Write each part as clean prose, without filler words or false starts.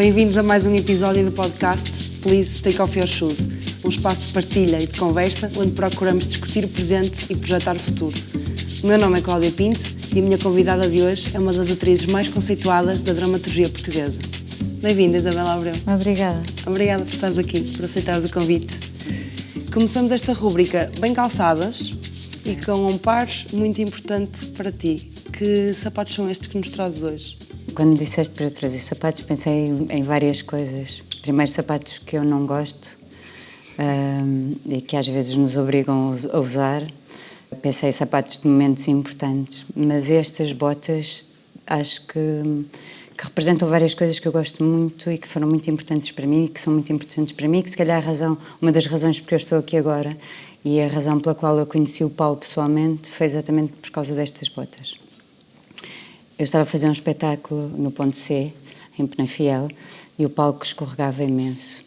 Bem-vindos a mais um episódio do podcast Please Take Off Your Shoes, um espaço de partilha e de conversa onde procuramos discutir o presente e projetar o futuro. O meu nome é Cláudia Pinto e a minha convidada de hoje é uma das atrizes mais conceituadas da dramaturgia portuguesa. Bem-vinda, Isabela Abreu. Obrigada. Obrigada por estares aqui, por aceitares o convite. Começamos esta rúbrica bem calçadas e com um par muito importante para ti. Que sapatos são estes que nos trazes hoje? Quando me disseste para eu trazer sapatos, pensei em várias coisas. Primeiro, sapatos que eu não gosto e que às vezes nos obrigam a usar. Pensei em sapatos de momentos importantes, mas estas botas acho que representam várias coisas que eu gosto muito e que foram muito importantes para mim, e que são muito importantes para mim, que se calhar uma das razões porque eu estou aqui agora e a razão pela qual eu conheci o Paulo pessoalmente foi exatamente por causa destas botas. Eu estava a fazer um espetáculo no Ponto C, em Penafiel, e o palco escorregava imenso.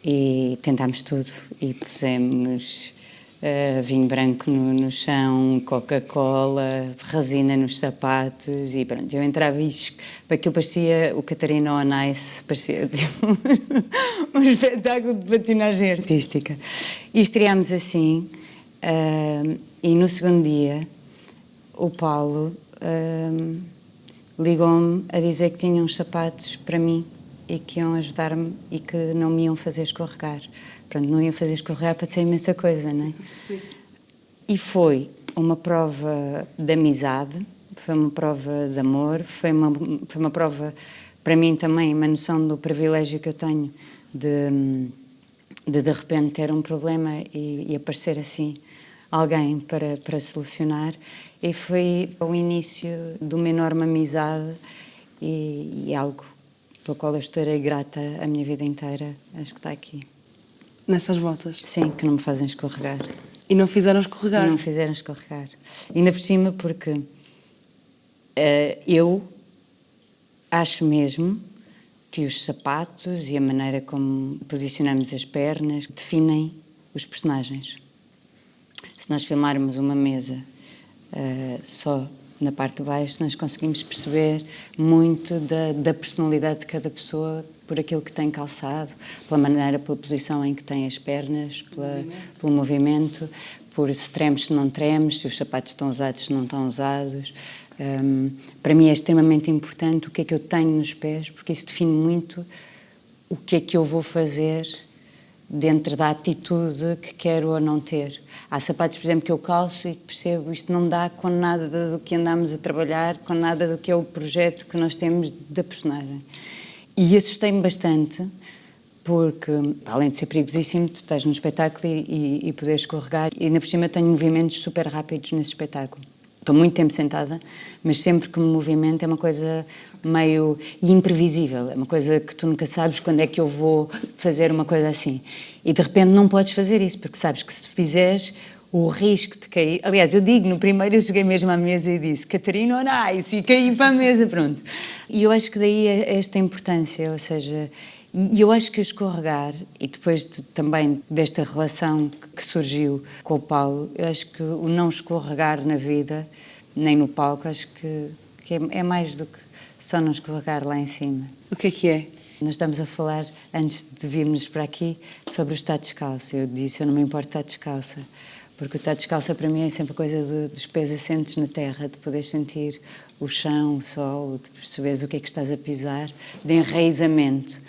E tentámos tudo, e pusemos vinho branco no chão, Coca-Cola, resina nos sapatos, e pronto, eu entrava e aquilo parecia o Catarina on Ice, parecia tipo, um espetáculo de patinagem artística. E estreámos assim, e no segundo dia, o Paulo ligou-me a dizer que tinha uns sapatos para mim e que iam ajudar-me e que não me iam fazer escorregar. Pronto, não iam fazer escorregar para ser imensa coisa, não é? Sim. E foi uma prova de amizade, foi uma prova de amor, foi uma prova, para mim também, uma noção do privilégio que eu tenho de repente ter um problema e aparecer assim alguém para solucionar. E foi o início de uma enorme amizade e algo pelo qual eu estarei grata a minha vida inteira. Acho que está aqui. Nessas botas? Sim, que não me fazem escorregar. E não fizeram escorregar? Não fizeram escorregar. Ainda por cima porque eu acho mesmo que os sapatos e a maneira como posicionamos as pernas definem os personagens. Se nós filmarmos uma mesa só na parte de baixo, nós conseguimos perceber muito da personalidade de cada pessoa por aquilo que tem calçado, pela maneira, pela posição em que tem as pernas, pelo movimento, por se tremos, se não tremos, se os sapatos estão usados, se não estão usados. Para mim é extremamente importante o que é que eu tenho nos pés, porque isso define muito o que é que eu vou fazer dentro da atitude que quero ou não ter. Há sapatos, por exemplo, que eu calço e percebo isto não dá com nada do que andamos a trabalhar, com nada do que é o projeto que nós temos da personagem. E assustei-me bastante, porque, além de ser perigosíssimo, tu estás num espetáculo e poderes escorregar, e ainda por cima tenho movimentos super rápidos nesse espetáculo. Estou muito tempo sentada, mas sempre que me movimento é uma coisa meio imprevisível, é uma coisa que tu nunca sabes quando é que eu vou fazer uma coisa assim. E de repente não podes fazer isso, porque sabes que se fizeres o risco de cair... Aliás, eu digo, no primeiro eu cheguei mesmo à mesa e disse Catarina on Ice, e caí para a mesa, pronto. E eu acho que daí é esta importância, ou seja... E eu acho que o escorregar, e depois também desta relação que surgiu com o Paulo, eu acho que o não escorregar na vida, nem no palco, acho que é mais do que só não escorregar lá em cima. O que é? Nós estamos a falar, antes de virmos para aqui, sobre o estar descalço. Eu disse, eu não me importo estar descalça, porque o estar descalça para mim é sempre a coisa dos pés assentes na terra, de poder sentir o chão, o sol, de perceberes o que é que estás a pisar, de enraizamento.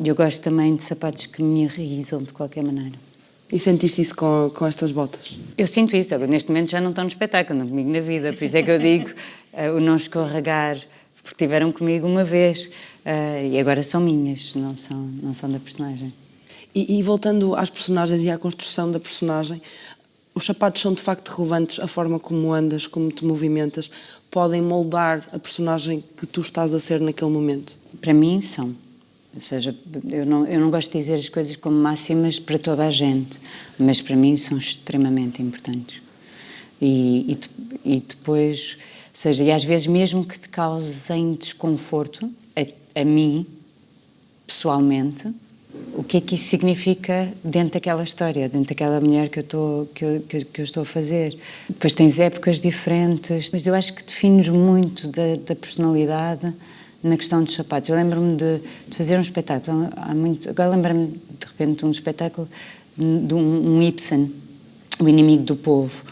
E eu gosto também de sapatos que me enraizam de qualquer maneira. E sentiste isso com estas botas? Eu sinto isso. Neste momento já não estão no espetáculo, não comigo na vida. Por isso é que eu digo o não escorregar, porque tiveram comigo uma vez e agora são minhas, não são da personagem. E voltando às personagens e à construção da personagem, os sapatos são de facto relevantes, a forma como andas, como te movimentas, podem moldar a personagem que tu estás a ser naquele momento? Para mim são. Ou seja, eu não gosto de dizer as coisas como máximas para toda a gente, mas para mim são extremamente importantes. E depois, ou seja, e às vezes mesmo que te causem desconforto, a mim, pessoalmente, o que é que isso significa dentro daquela história, dentro daquela mulher que eu estou a fazer. Depois tens épocas diferentes, mas eu acho que defines muito da personalidade na questão dos sapatos. Eu lembro-me de fazer um espetáculo, agora lembro-me de repente de um espetáculo de um Ibsen, O Inimigo do Povo,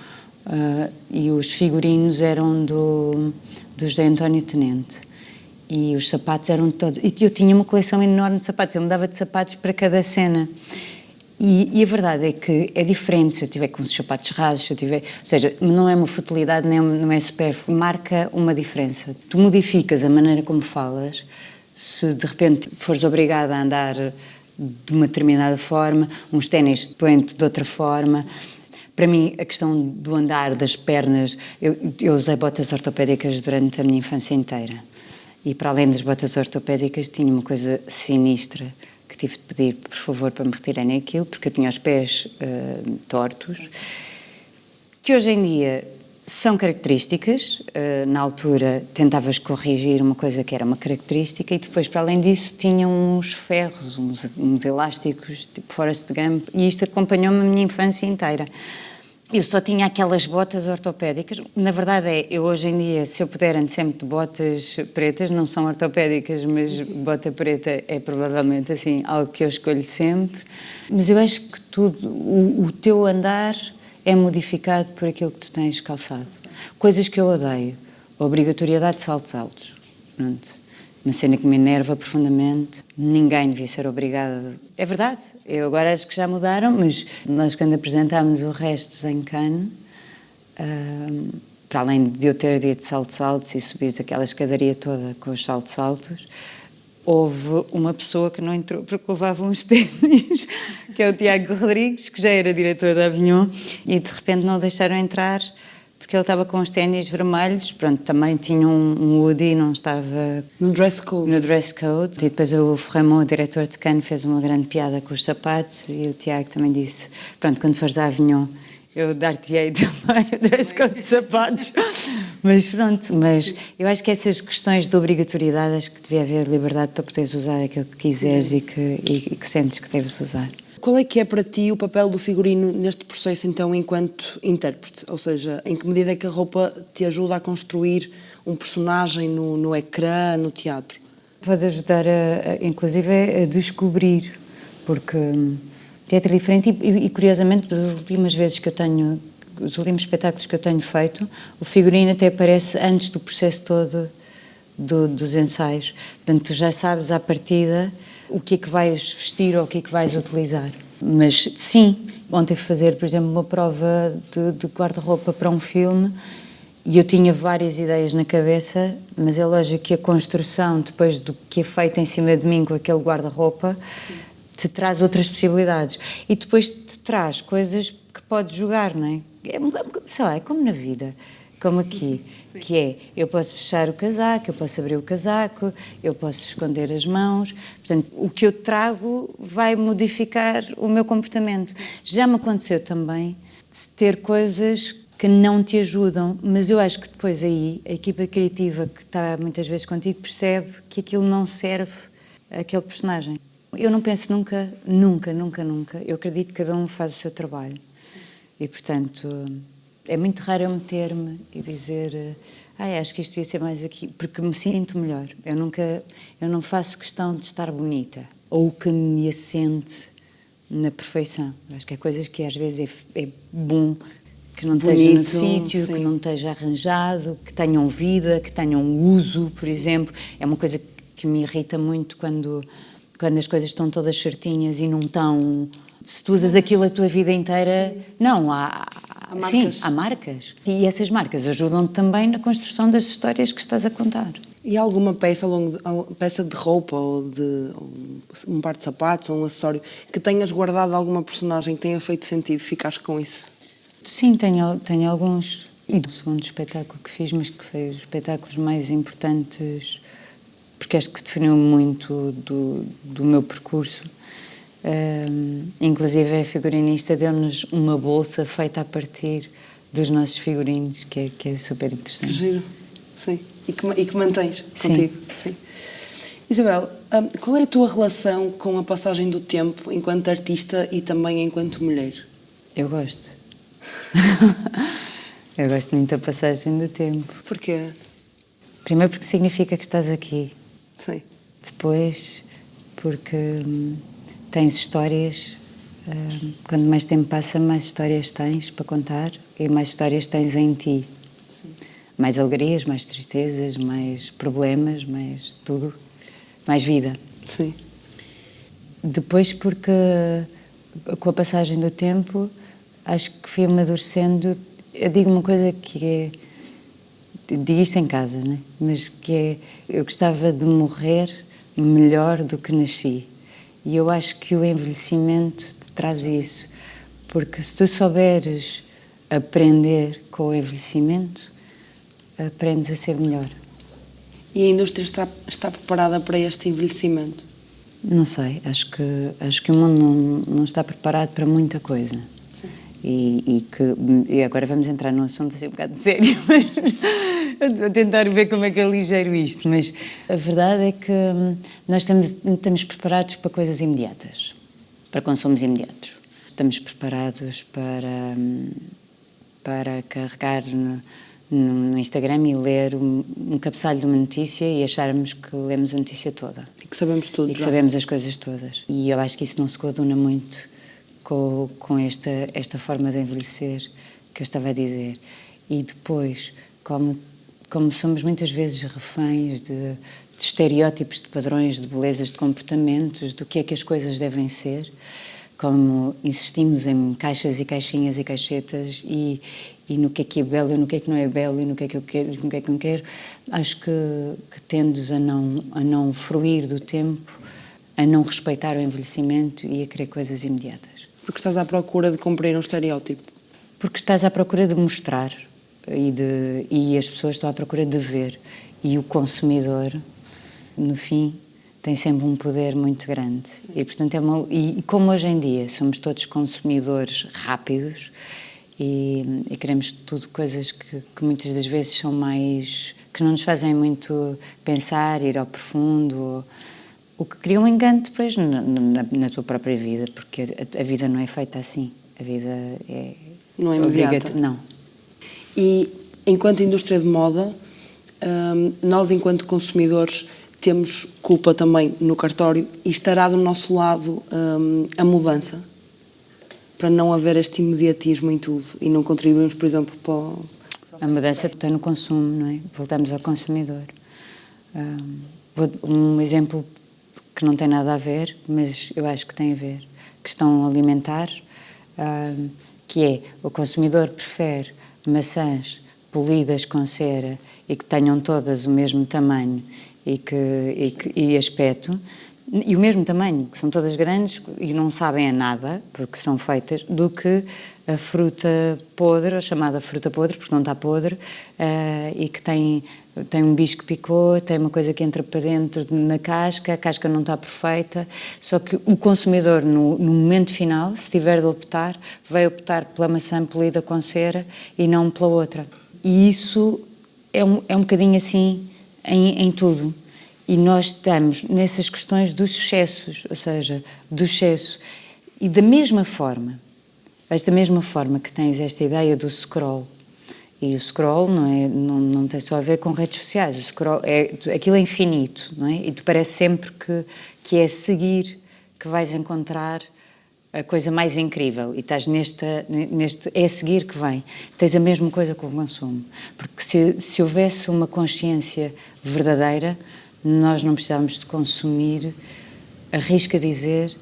e os figurinos eram do José António Tenente. E os sapatos eram todos... E eu tinha uma coleção enorme de sapatos, eu mudava de sapatos para cada cena. E a verdade é que é diferente se eu tiver com os sapatos rasos, se eu tiver... Ou seja, não é uma futilidade, nem não é supérfluo, marca uma diferença. Tu modificas a maneira como falas, se de repente fores obrigada a andar de uma determinada forma, uns ténis põem-te de outra forma. Para mim, a questão do andar, das pernas... Eu usei botas ortopédicas durante a minha infância inteira. E para além das botas ortopédicas, tinha uma coisa sinistra, que tive de pedir, por favor, para me retirarem aquilo, porque eu tinha os pés tortos, que hoje em dia são características. Na altura tentavas corrigir uma coisa que era uma característica e depois, para além disso, tinham uns ferros, uns elásticos, tipo Forrest Gump, e isto acompanhou-me a minha infância inteira. Eu só tinha aquelas botas ortopédicas. Na verdade eu hoje em dia, se eu puder, ando sempre de botas pretas, não são ortopédicas, mas bota preta é provavelmente assim algo que eu escolho sempre. Mas eu acho que tudo, o teu andar é modificado por aquilo que tu tens calçado. Coisas que eu odeio, a obrigatoriedade de saltos altos. Pronto. Uma cena que me enerva profundamente. Ninguém devia ser obrigado. É verdade, eu agora acho que já mudaram, mas nós quando apresentámos o Restos em Cannes, para além de eu ter dia de saltos altos e subires aquela escadaria toda com os saltos altos, houve uma pessoa que não entrou porque levava uns ténis, que é o Tiago Rodrigues, que já era diretor da Avignon, e de repente não o deixaram entrar porque ele estava com os ténis vermelhos, pronto, também tinha um hoodie, não estava... No dress code. No dress code. E depois o Ferremont, o diretor de Cannes, fez uma grande piada com os sapatos e o Tiago também disse, pronto, quando fores à Avignon, eu dar-te-ei também o dress code de sapatos. Mas pronto, mas eu acho que essas questões de obrigatoriedade, acho que devia haver liberdade para poderes usar aquilo que quiseres e que sentes que deves usar. Qual é que é para ti o papel do figurino neste processo, então, enquanto intérprete? Ou seja, em que medida é que a roupa te ajuda a construir um personagem no ecrã, no teatro? Pode ajudar, inclusive, a descobrir, porque teatro é diferente e, curiosamente, das últimas vezes que eu tenho, os últimos espetáculos que eu tenho feito, o figurino até aparece antes do processo todo dos ensaios. Portanto, tu já sabes à partida o que é que vais vestir ou o que é que vais utilizar. Mas sim, ontem fui fazer, por exemplo, uma prova de guarda-roupa para um filme e eu tinha várias ideias na cabeça, mas é lógico que a construção, depois do que é feito em cima de mim com aquele guarda-roupa, te traz outras possibilidades. E depois te traz coisas que podes jogar, não é? Sei lá, é como na vida. Como aqui, sim. Que é, eu posso fechar o casaco, eu posso abrir o casaco, eu posso esconder as mãos, portanto, o que eu trago vai modificar o meu comportamento. Já me aconteceu também de ter coisas que não te ajudam, mas eu acho que depois aí, a equipa criativa que está muitas vezes contigo percebe que aquilo não serve àquele personagem. Eu não penso nunca, eu acredito que cada um faz o seu trabalho. Sim. E, portanto... É muito raro eu meter-me e dizer acho que isto ia ser mais aqui, porque me sinto melhor. Eu não faço questão de estar bonita ou que me assente na perfeição. Acho que há coisas que às vezes é bom que não esteja no sítio, que não esteja arranjado, que tenham vida, que tenham uso, por exemplo. É uma coisa que me irrita muito quando as coisas estão todas certinhas e não estão... Se tu usas aquilo a tua vida inteira... Sim. Não, há marcas. Sim, há marcas. E essas marcas ajudam-te também na construção das histórias que estás a contar. E há alguma peça, peça de roupa ou de um par de sapatos ou um acessório que tenhas guardado alguma personagem que tenha feito sentido? Ficares com isso? Sim, tenho alguns. E do segundo espetáculo que fiz, mas que foi os espetáculos mais importantes, porque acho que definiu muito do meu percurso. Inclusive a figurinista deu-nos uma bolsa feita a partir dos nossos figurinos, que é super interessante. Giro, sim. E que mantens contigo. Sim. Isabel, qual é a tua relação com a passagem do tempo enquanto artista e também enquanto mulher? Eu gosto. Eu gosto muito da passagem do tempo. Porquê? Primeiro porque significa que estás aqui Sim. Depois, porque tens histórias, quanto mais tempo passa, mais histórias tens para contar e mais histórias tens em ti. Sim. Mais alegrias, mais tristezas, mais problemas, mais tudo, mais vida. Sim. Depois, porque com a passagem do tempo, acho que fui amadurecendo. Eu digo uma coisa que é, digo isto em casa, né? Mas que é, eu gostava de morrer melhor do que nasci. E eu acho que o envelhecimento te traz isso, porque se tu souberes aprender com o envelhecimento, aprendes a ser melhor. E a indústria está preparada para este envelhecimento? Não sei, acho que o mundo não está preparado para muita coisa. Sim. E agora vamos entrar num assunto assim um bocado sério, mas vou tentar ver como é que eu ligeiro isto, mas a verdade é que nós estamos preparados para coisas imediatas, para consumos imediatos. Estamos preparados para carregar no Instagram e ler um cabeçalho de uma notícia e acharmos que lemos a notícia toda. E que sabemos tudo. E que sabemos as coisas todas. E eu acho que isso não se coaduna muito com esta forma de envelhecer que eu estava a dizer. E depois, como somos muitas vezes reféns de estereótipos, de padrões, de belezas, de comportamentos, do que é que as coisas devem ser, como insistimos em caixas e caixinhas e caixetas e no que é belo e no que é que não é belo e no que é que eu quero e no que é que não quero, acho que tendes a não fruir do tempo, a não respeitar o envelhecimento e a querer coisas imediatas. Porque estás à procura de cumprir um estereótipo. Porque estás à procura de mostrar e as pessoas estão à procura de ver. E o consumidor, no fim, tem sempre um poder muito grande. Sim. E, portanto, e como hoje em dia somos todos consumidores rápidos e queremos tudo coisas que muitas das vezes são mais... que não nos fazem muito pensar, ir ao profundo... O que cria um engano depois na tua própria vida, porque a vida não é feita assim. A vida é... Não é imediata. Não. E, enquanto indústria de moda, nós, enquanto consumidores, temos culpa também no cartório e estará do nosso lado a mudança, para não haver este imediatismo em tudo e não contribuirmos, por exemplo, para... A mudança está no consumo, não é? Voltamos ao consumidor. Um exemplo que não tem nada a ver, mas eu acho que tem a ver. Questão alimentar, que é, o consumidor prefere maçãs polidas com cera e que tenham todas o mesmo tamanho e aspecto, e o mesmo tamanho, que são todas grandes e não sabem a nada, porque são feitas, do que a fruta podre, a chamada fruta podre, porque não está podre, e que tem um bicho que picou, tem uma coisa que entra para dentro na casca, a casca não está perfeita, só que o consumidor, no momento final, se tiver de optar, vai optar pela maçã polida com cera e não pela outra. E isso é um bocadinho assim em tudo. E nós estamos nessas questões dos excessos, ou seja, do excesso. E da mesma forma, esta mesma forma que tens esta ideia do scroll, e o scroll não tem só a ver com redes sociais, o scroll aquilo é infinito, não é? E tu parece sempre que é seguir que vais encontrar a coisa mais incrível e estás neste é a seguir que vem. Tens a mesma coisa com o consumo, porque se houvesse uma consciência verdadeira, nós não precisávamos de consumir, arrisco a dizer,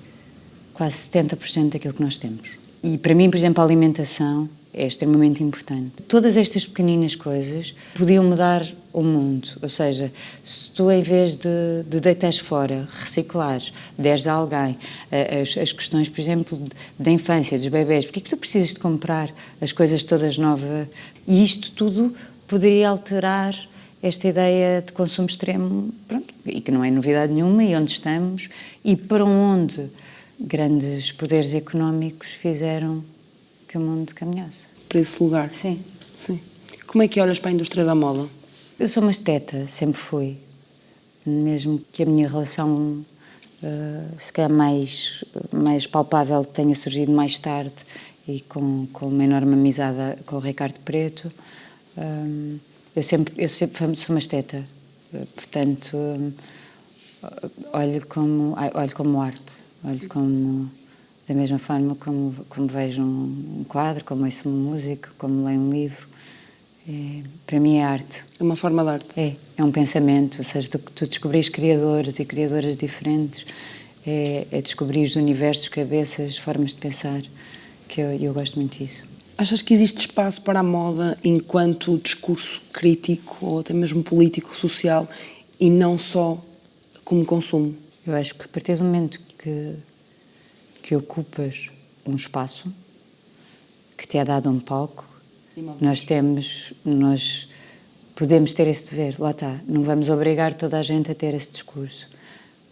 quase 70% daquilo que nós temos. E para mim, por exemplo, a alimentação é extremamente importante. Todas estas pequeninas coisas podiam mudar o mundo, ou seja, se tu em vez de deitares fora, reciclares, deres a alguém as questões, por exemplo, da infância, dos bebés, porque é que tu precisas de comprar as coisas todas novas? E isto tudo poderia alterar esta ideia de consumo extremo, pronto, e que não é novidade nenhuma, e onde estamos, e para onde grandes poderes económicos fizeram que o mundo caminhasse. Para esse lugar? Sim. Sim. Como é que olhas para a indústria da moda? Eu sou uma esteta, sempre fui. Mesmo que a minha relação, se calhar mais palpável, tenha surgido mais tarde e com uma enorme amizade com o Ricardo Preto, eu sempre sou uma esteta. Portanto, olho como arte, olho como, da mesma forma como vejo um quadro, como ouço uma música, como leio um livro. Para mim é arte. É uma forma de arte. É um pensamento, ou seja, tu descobris criadores e criadoras diferentes, é descobrir universos, cabeças, formas de pensar, que eu gosto muito disso. Achas que existe espaço para a moda enquanto discurso crítico ou até mesmo político, social e não só como consumo? Eu acho que a partir do momento que ocupas um espaço, que te é dado um palco, nós podemos ter esse dever, lá está. Não vamos obrigar toda a gente a ter esse discurso,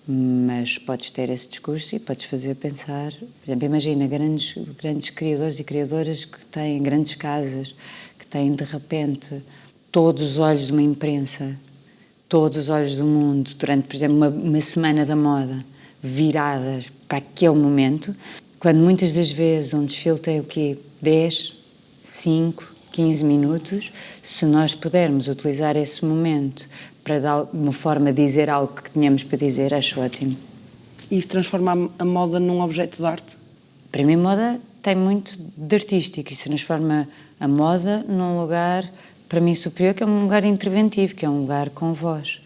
mas podes ter esse discurso e podes fazer pensar. Por exemplo, imagina grandes criadores e criadoras que têm grandes casas, que têm de repente todos os olhos de uma imprensa, todos os olhos do mundo, durante, por exemplo, uma semana da moda, viradas para aquele momento, quando muitas das vezes um desfile tem o quê? 10, 5, 15 minutos, se nós pudermos utilizar esse momento para dar uma forma de dizer algo que tínhamos para dizer, acho ótimo. E isso transforma a moda num objeto de arte? Para mim, moda tem muito de artístico e se transforma a moda num lugar, para mim, superior, que é um lugar interventivo, que é um lugar com voz.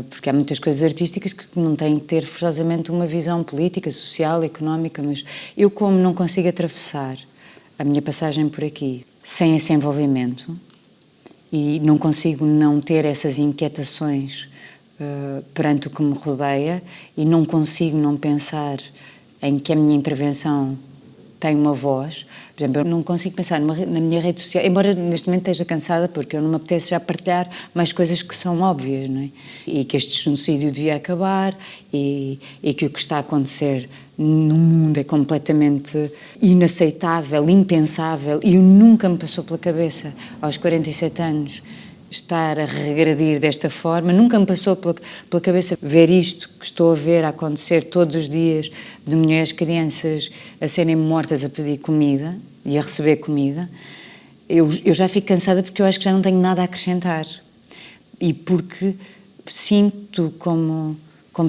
Porque há muitas coisas artísticas que não têm que ter forçosamente uma visão política, social, económica, mas eu, como não consigo atravessar a minha passagem por aqui sem esse envolvimento e não consigo não ter essas inquietações perante o que me rodeia e não consigo não pensar em que a minha intervenção tem uma voz. Por exemplo, eu não consigo pensar na minha rede social, embora neste momento esteja cansada porque eu não me apetece já partilhar mais coisas que são óbvias, não é? E que este genocídio devia acabar e que o que está a acontecer no mundo é completamente inaceitável, impensável e nunca me passou pela cabeça aos 47 anos estar a regredir desta forma, nunca me passou pela cabeça ver isto que estou a ver a acontecer todos os dias, de mulheres, crianças a serem mortas a pedir comida e a receber comida. Eu já fico cansada porque eu acho que já não tenho nada a acrescentar e porque sinto como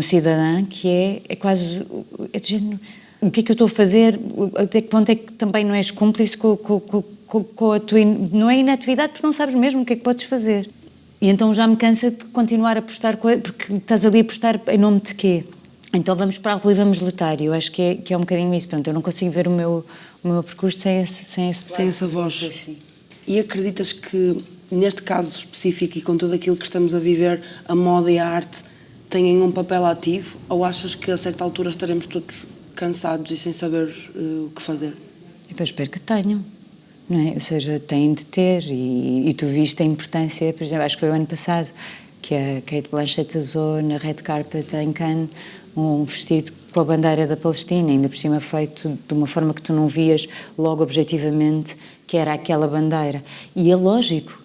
cidadã que é quase do género, o que é que eu estou a fazer, até que ponto é que também não és cúmplice com a tua, não é inatividade porque não sabes mesmo o que é que podes fazer. E então já me cansa de continuar a postar, porque estás ali a postar em nome de quê? Então vamos para a rua e vamos lutar. E eu acho que é um bocadinho isso. Pronto, eu não consigo ver o meu percurso sem essa voz. Assim. E acreditas que, neste caso específico e com tudo aquilo que estamos a viver, a moda e a arte têm um papel ativo? Ou achas que a certa altura estaremos todos cansados e sem saber o que fazer? Eu espero que tenham. Não é? Ou seja, têm de ter, e tu viste a importância, por exemplo, acho que foi o ano passado, que a Kate Blanchett usou na red carpet em Cannes um vestido com a bandeira da Palestina, ainda por cima feito de uma forma que tu não vias logo objetivamente que era aquela bandeira. E é lógico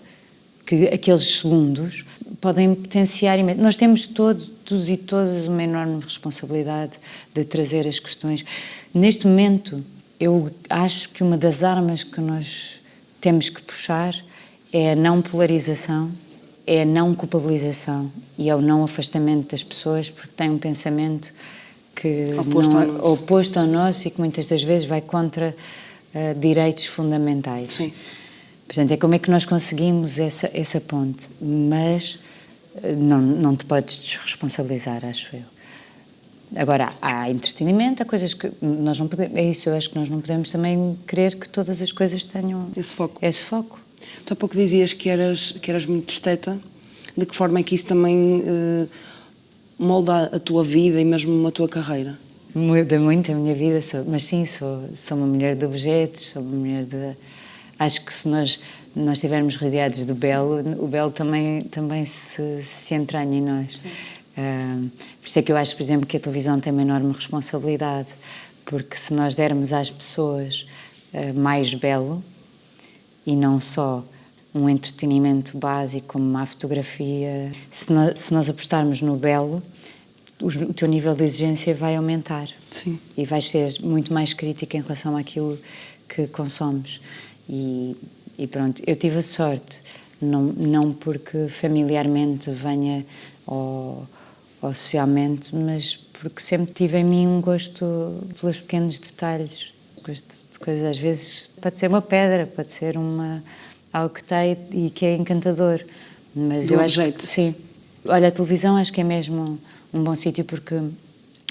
que aqueles segundos podem potenciar. Nós temos todos e todas uma enorme responsabilidade de trazer as questões. Neste momento, eu acho que uma das armas que nós temos que puxar é a não polarização, é a não culpabilização e é o não afastamento das pessoas porque têm um pensamento que oposto ao nosso e que muitas das vezes vai contra direitos fundamentais. Sim. Portanto, é como é que nós conseguimos essa ponte, mas não te podes desresponsabilizar, acho eu. Agora, há entretenimento, há coisas que nós não podemos... É isso, eu acho que nós não podemos também querer que todas as coisas tenham... Esse foco. Tu há pouco dizias que eras muito esteta. De que forma é que isso também molda a tua vida e mesmo a tua carreira? Muda muito a minha vida, mas sim, sou uma mulher de objetos, sou uma mulher de... Acho que se nós estivermos rodeados do belo, o belo também se entranha em nós. Sim. Por isso é que eu acho, por exemplo, que a televisão tem uma enorme responsabilidade, porque se nós dermos às pessoas mais belo e não só um entretenimento básico como uma fotografia, se nós apostarmos no belo, o teu nível de exigência vai aumentar. Sim. E vais ser muito mais crítica em relação àquilo que consomes. E pronto, eu tive a sorte, não porque familiarmente venha ao ou socialmente, mas porque sempre tive em mim um gosto pelos pequenos detalhes. Gosto de coisas, às vezes pode ser uma pedra, pode ser algo que está e que é encantador. Mas Do eu acho jeito. que, sim. Olha, a televisão acho que é mesmo um bom sítio, porque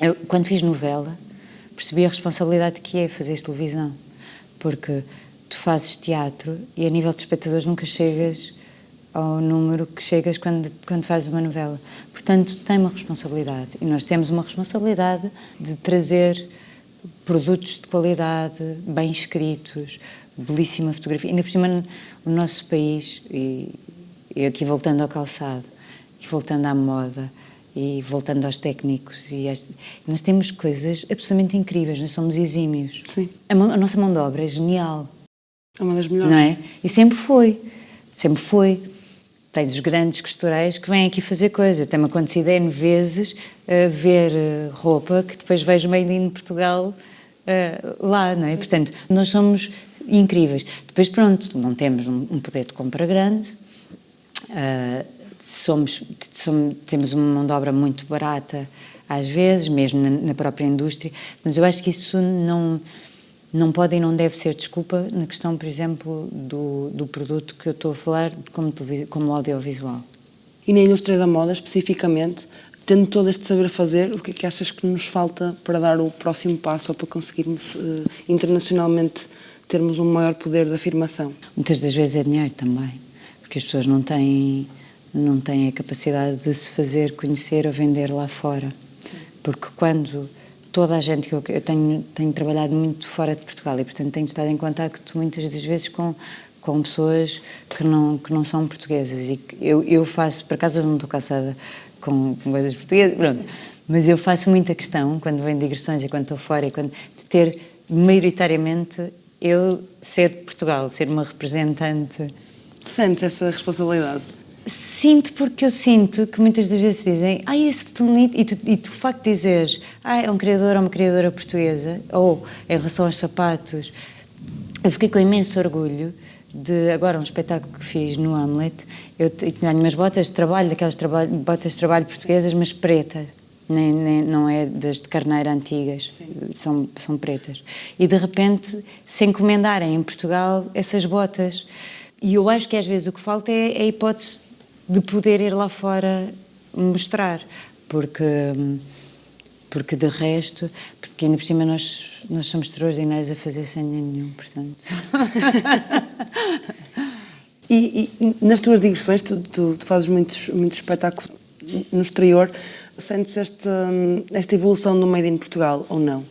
eu, quando fiz novela, percebi a responsabilidade que é fazer televisão. Porque tu fazes teatro e a nível de espectadores nunca chegas ao número que chegas quando fazes uma novela. Portanto, tem uma responsabilidade. E nós temos uma responsabilidade de trazer produtos de qualidade, bem escritos, belíssima fotografia. Ainda por cima, o nosso país, e aqui voltando ao calçado, e voltando à moda, e voltando aos técnicos, nós temos coisas absolutamente incríveis, nós somos exímios. Sim. A nossa mão de obra é genial. É uma das melhores. Não é? E sempre foi. Sempre foi. Tens os grandes costureiros que vêm aqui fazer coisas. Tem-me acontecido N vezes ver roupa que depois vejo made in Portugal lá, não é? Sim. Portanto, nós somos incríveis. Depois, pronto, não temos um poder de compra grande, temos uma mão de obra muito barata, às vezes, mesmo na própria indústria, mas eu acho que isso não pode e não deve ser desculpa na questão, por exemplo, do produto que eu estou a falar como audiovisual. E na indústria da moda, especificamente, tendo todo este saber fazer, o que é que achas que nos falta para dar o próximo passo ou para conseguirmos internacionalmente termos um maior poder de afirmação? Muitas das vezes é dinheiro também, porque as pessoas não têm a capacidade de se fazer conhecer ou vender lá fora. Sim. Porque quando toda a gente que eu tenho trabalhado muito fora de Portugal e, portanto, tenho estado em contacto muitas das vezes com pessoas que não são portuguesas e que eu faço, por acaso eu não estou cansada com coisas portuguesas, pronto, mas eu faço muita questão, quando venho de digressões e quando estou fora, de ter, maioritariamente, eu ser de Portugal, ser uma representante. Sentes essa responsabilidade? Sinto, porque eu sinto que muitas das vezes dizem esse tão bonito, e tu o facto de dizeres é um criador ou uma criadora portuguesa, ou em relação aos sapatos, eu fiquei com imenso orgulho de, agora um espetáculo que fiz no Hamlet, eu tinha umas botas de trabalho, botas de trabalho portuguesas, mas pretas, não é das de carneira antigas, são pretas, e de repente se encomendarem em Portugal essas botas, e eu acho que às vezes o que falta é a hipótese de poder ir lá fora mostrar, porque de resto, porque ainda por cima nós somos extraordinários a fazer sem nenhum, portanto. E nas tuas digressões, tu fazes muitos espetáculos no exterior, sentes esta evolução do Made in Portugal ou não?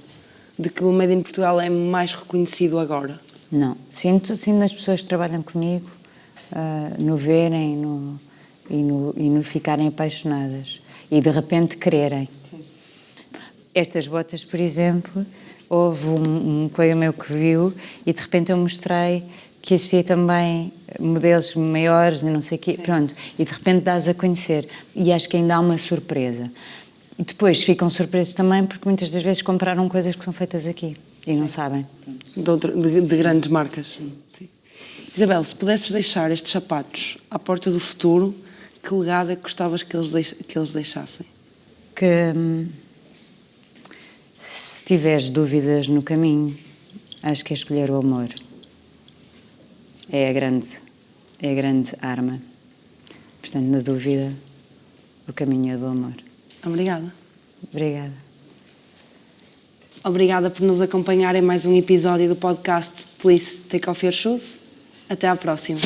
De que o Made in Portugal é mais reconhecido agora? Não, sinto nas pessoas que trabalham comigo, no verem e no ficarem apaixonadas e de repente quererem. Sim. Estas botas, por exemplo, houve um colega meu que viu e de repente eu mostrei que existia também modelos maiores e não sei o quê, pronto, e de repente dás a conhecer e acho que ainda há uma surpresa. E depois ficam surpresos também porque muitas das vezes compraram coisas que são feitas aqui e não sabem. De grandes marcas. Sim. Isabel, se pudesses deixar estes sapatos à porta do futuro, que legado é que gostavas que eles deixassem? Que se tiveres dúvidas no caminho, acho que é escolher o amor. É a grande arma. Portanto, na dúvida, o caminho é do amor. Obrigada. Obrigada. Obrigada por nos acompanhar em mais um episódio do podcast Please Take Off Your Shoes. Até à próxima.